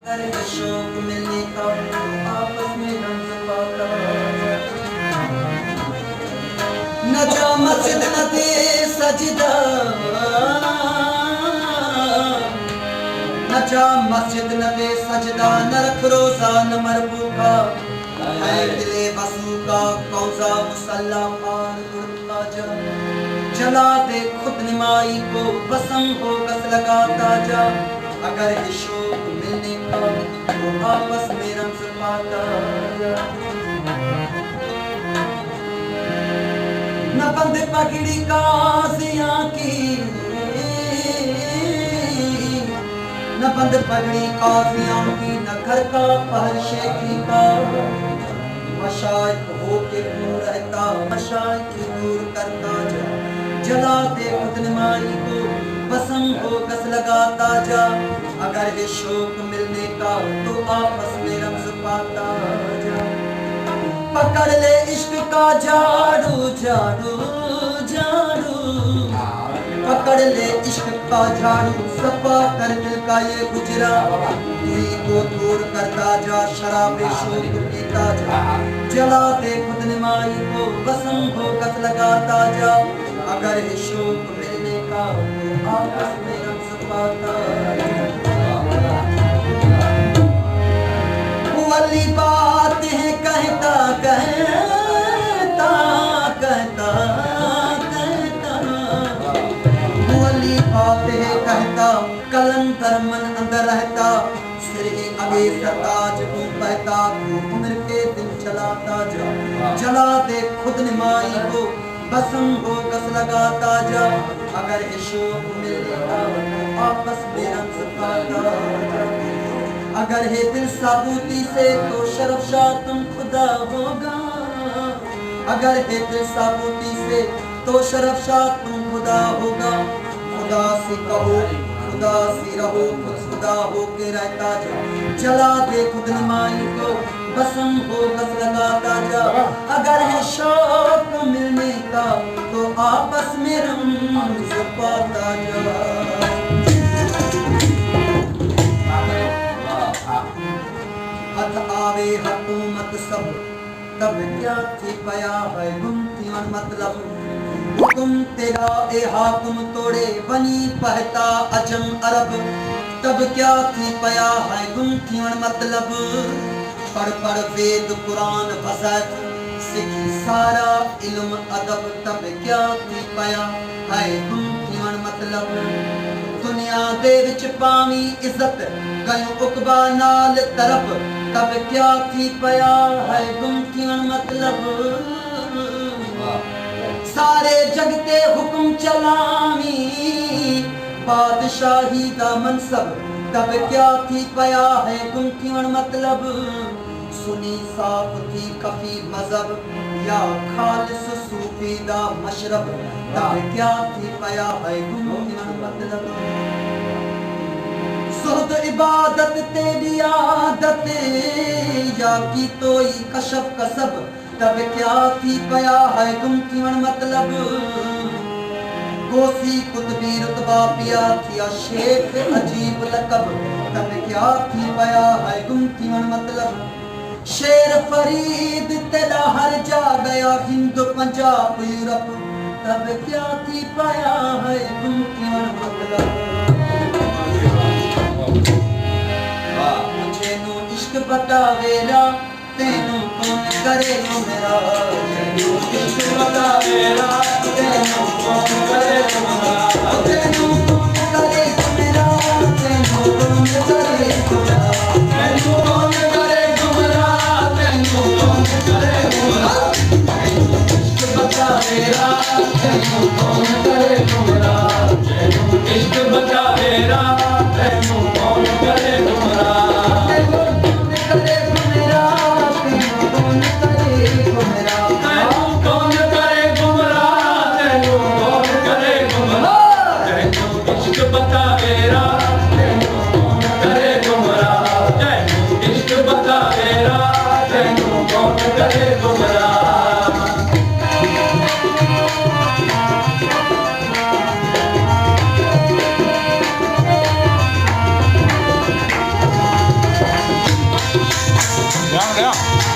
अगर शौक मिलने का आपस में रंग न जा मस्जिद न दे सजदा, न जा मस्जिद न दे सजदा, न रख रोजा न मर भूखा, है दिले बसू का कौजा मुसल्ला पार उड़ता जा, जला दे खुद निमाई को बसम हो कस लगाता जा। अगर है शौक मिलने का तो आपस में रंग पाता जा। न बंद पगड़ी काजियां की, न बंद पगड़ी काजियां की, न घर का पहल शेखी का। मशाइख होके क्यों रहता, मशाइख दूर करता जा, जला दे खुद निमाई को बसम हो कस लगाता जा। अगर है शौक मिलने का तो आपस में रंग पाता जा। पकड़ ले इश्क का झाड़ू झाड़ू झाड़ू, पकड़ ले इश्क का झाड़ू, सफा कर दिल का ये गुजरा। दिल को दूर करता जा, शराब शौक पीता जा, जला दे खुद निमाई को बसम हो कस लगाता जा। अगर है शौक मिलने का तो आपस में रंग पाता जा। वाली बात है कहता कहता कहता कहता, वाली बात है कहता, कलंदर मन अंदर रहता, सिर ही आगे सरताज को बहता, तू उम्र के दिन चलाता जा, जला दे खुद निमाई को बसम हो कस लगाता जा। अगर है शौक मिलने का तो आपस में रंग पाता जा। अगर है दिल साबूती से तो शर्फशाह तुम खुदा होगा, अगर है दिल साबूती से तो शर्फशाह तुम खुदा होगा। खुदा से कहो खुदा से रहो, खुद खुदा हो के रहता जा, जला दे खुद निमाई को बसम हो कस लगाता जा। अगर है शौक मिलने का तो आपस में रंग पाता जा। हथ आवे हुकूमत सब, तब क्या थी पया है गुमती और मतलब। हुकुम तेरा ए हाकुम तोड़े बनी पहता अजम अरब, तब क्या थी पया है गुमती और मतलब। पढ़ पढ़ वेद कुरान वज़ीफ़ सीखी सारा इल्म अदब, तब क्या थी पया है गुमती और मतलब। दुनिया दे विच पावी इज्जत गयो उकबा नाल तरफ, तब क्या थी पया है गुमती और मतलब। सारे जग ते हुक्म चलावी बादशाही दा मनसब, तब क्या थी पया है गुमती और मतलब। सुनी साफ थी कफी मजहब या खालिस सूफी दा मशरब, तब क्या थी पया है गुमती और मतलब। सुहद इबादत तेरी आदत या की तोई कशफ कसब, तब क्या थी पया है गुमती और मतलब। गोसी कुतबी रुतबा पिया थिया शेख अजीब लकब, तब क्या थी पया है गुमती और मतलब। शेर फरीद तेरा हर जा गया हिंद पंजाब यूरोप, तब क्या थी पया है गुमती और मतलब। मुझे नो इश्क बतावेरा तेनू कौन करेगा मेरा, तेनू इश्क बतावेरा तेनू कौन करेगा मेरा, तेनू कौन करेगा मेरा, तेनू कौन करेगा मेरा, तेनू कौन करेगा मेरा, तेनू कौन करेगा मेरा। इश्क बतावेरा तेनू कौन करेगा मेरा, तेनू इश्क बतावेरा तेनू कौन करेगा मेरा, तेनू कौन करेगा मेरा, तेनू कौन करेगा मेरा, तेनू कौन करेगा मेरा, तेनू कौन करेगा मेरा। तेनू इश्क बतावेरा तेनू कौन करेगा मेरा, तेनू इश्क बतावेरा तेनू कौन करेगा मेरा। Thank you.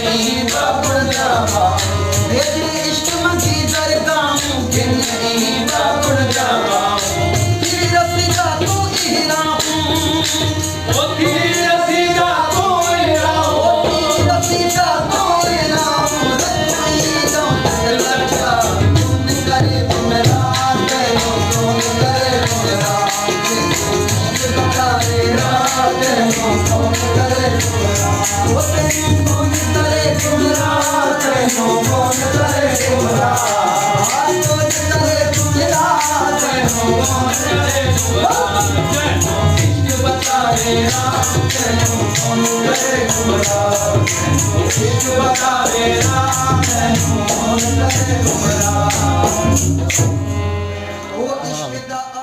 नहीं बाबुल जावा भेजे इश्क मंगी दरगाह मुमकिन नहीं बाबुल जावा तेरी रसीदा तू इहराम ओ तेरी रसीदा तू इहराम ओ तेरी रसीदा तू इहराम रखई दम लगा तुम करे मेरा तेरो कौन करे मेरा बता रे रात हो कौन करे मेरा ओ तेरी कौन करे मेरा तेरो कौन करे मेरा कौन करे मेरा तेरो कौन करे मेरा बता रे रात तेरो कौन करे मेरा बता रे रात तेरो कौन करे मेरा ओ इश्क दा